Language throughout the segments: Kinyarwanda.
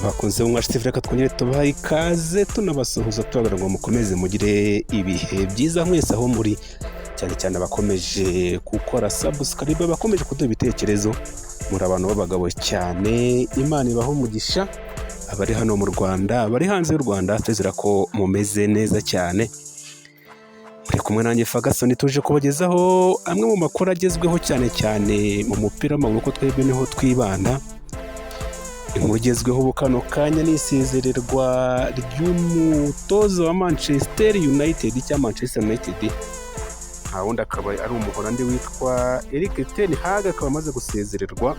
bakunze mu Ikipe reka twongere tubaha ikaze tunabasuhuza tubabwira ngo mukomeze mugire ibihe byiza mwese aho muri, cyane cyane abakomeje gukora subscribe, bakomeje kuduha ibitekerezo, muri abantu b'abagabo cyane. Imana ibaho umugisha, abari hano mu Rwanda, abari hanze y'u Rwanda, twizera ko mumeze neza cyane. Muri kumwe nanjye Ferguson, tuje kubagezaho amwe mu makuru agezweho cyane cyane mu mupira w'amaguru, ko twebwe niho twibanda. Inkuru igezweho ubu kano kanya ni isezererwa ry'umutoza wa Manchester United cyangwa Manchester United, nta wundi akaba ari umuholandi witwa Erik ten Hag, akaba amaze gusezererwa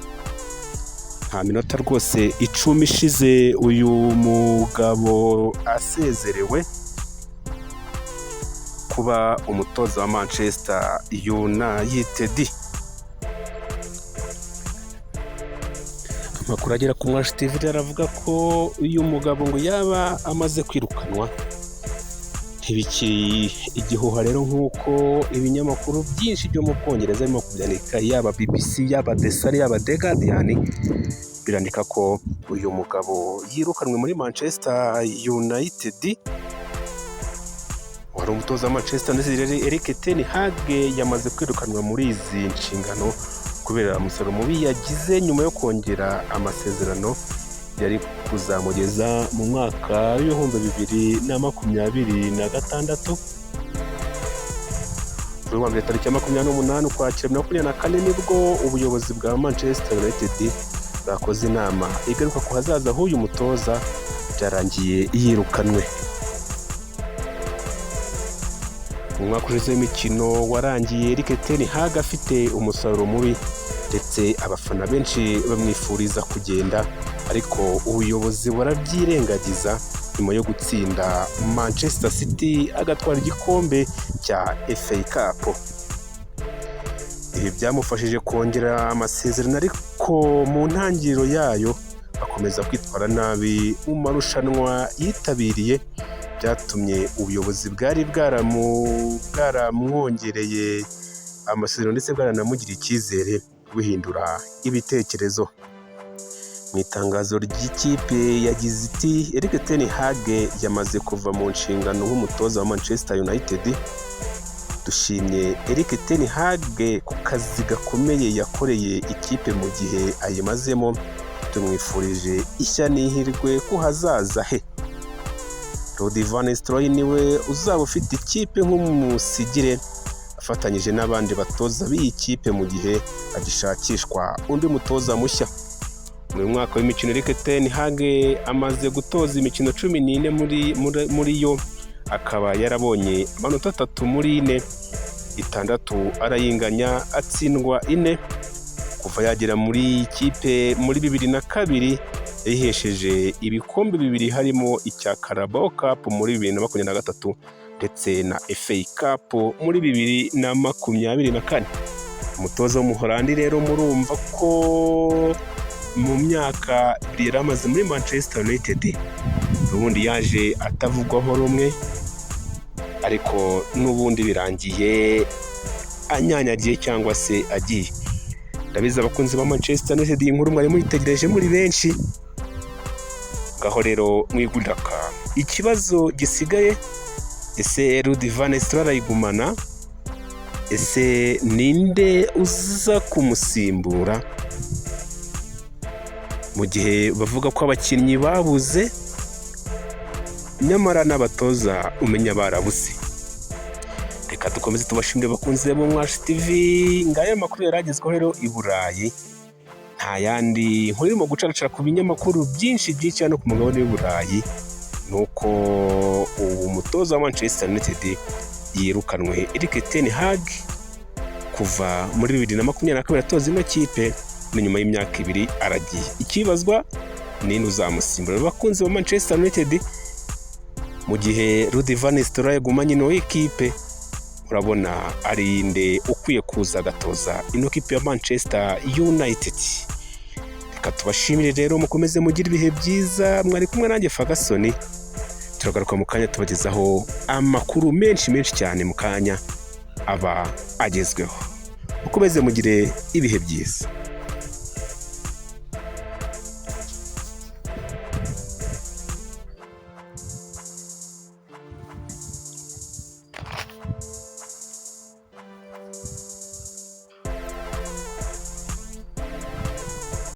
nta minota rwose 10 ishize uyu mugabo asezerewe kuba umutoza wa Manchester United. Amakuru agera ku Ikipe aravuga ko uyu mugabo ngo yaba amaze kwirukanwa, ntibikiri igihuha rero nk'uko ibinyamakuru byinshi byo mu Bwongereza birimo kubyandika, yaba BBC, yaba Dore, yaba The Guardian, birandika ko uyu mugabo yirukanwe muri Manchester United. Wari umutoza wa Manchester United Erik ten Hag yamaze kwirukanwa muri izi nshingano kubera umusaruro mubi yagize nyuma yo kongera amasezerano yari kuzamugeza mu mwaka w'ibihumbi 2026. Kuri wa mbere tariki 28 Ukwakira 2024 nibwo ubuyobozi bwa Manchester United bwakoze inama igaruka ku hazaza h'uyu mutoza, byarangiye yirukanwe. Mu mwaka ushize w'imikino warangiye Erik ten Hag afite umusaruro mubi, ndetse abafana benshi bamwifuriza kugenda, ariko ubuyobozi burabyirengagiza nyuma yo gutsinda Manchester City agatwara igikombe cya FA Cup. Ibi byamufashije kongera amasezerano, ariko mu ntangiriro yayo akomeza kwitwara nabi mu marushanwa yitabiriye, byatumye ubuyobozi bwari bwaramwongereye amasezerano ndetse bwaranamugiriye icyizere guhindura ibitekerezo. Mu itangazo ry'ikipe yagize iti Erik ten Hag yamaze kuva mu nshingano nk'umutoza wa Manchester United. Dushimye Erik ten Hag ku kazi gakomeye yakoreye ikipe mu gihe ayimazemo, tumwifurije ishya n'ihirwe ku hazaza he. Rudi Van Nistelrooy niwe uzaba ufite ikipe nk'umusigire, afatanyije n'abandi batoza b'iyi kipe mu gihe agishakishwa undi mutoza mushya. Mu mwaka w'imikino Erik ten Hag amaze gutoza imikino 14 muri yo, akaba yarabonye amanota 3 muri 4, 6 arayinganya, atsindwa 4. Kuva yagera muri ikipe muri 2002 yihesheje ibikombe 2 harimo icya Carabao Cup muri 2023 ndetse na FA Cup muri 2024. Umutoza w'umuholandi rero murumva ko mu myaka 2 yari amaze muri Manchester United, ubundi yaje atavugwaho rumwe, ariko n'ubundi birangiye anyanyagiye cyangwa se agiye. Ndabizi abakunzi ba Manchester United inkuru mwari muyitegereje muri benshi, ngaho rero mwiguraka. Ikibazo gisigaye, ese Rudi Van Nistelrooy arayigumana? Ese ninde uza kumusimbura mu gihe bavuga ko abakinnyi babuze nyamara n'abatoza umenya barabuze? Reka dukomeze tubashimire bakunze mu Ikipe. Ngaya makuru yaragezweho rero i Burayi, nta yandi nkuru irimo gucaracara ku binyamakuru byinshi hano ku mugabane w'i Burayi, nuko ubu mutoza wa Manchester United yirukanwe Erik ten Hag kuva muri 2022 atoza ino kipe, nyuma y'imyaka 2 aragiye. Ikibazwa ni uzamusimbura. Bakunze ba Manchester United, mu gihe Rudi Van Nistelrooy yagumanye ino ikipe, urabona ari inde ukwiye kuza gatoza ino kipe ya Manchester United. Reka tubashimire rero, mukomeze mugire ibihe byiza. Mwari kumwe nanjye Ferguson, turagaruka mu kanya tubagezaho amakuru menshi cyane mu kanya aba agezweho. Mukomeze mugire ibihe byiza.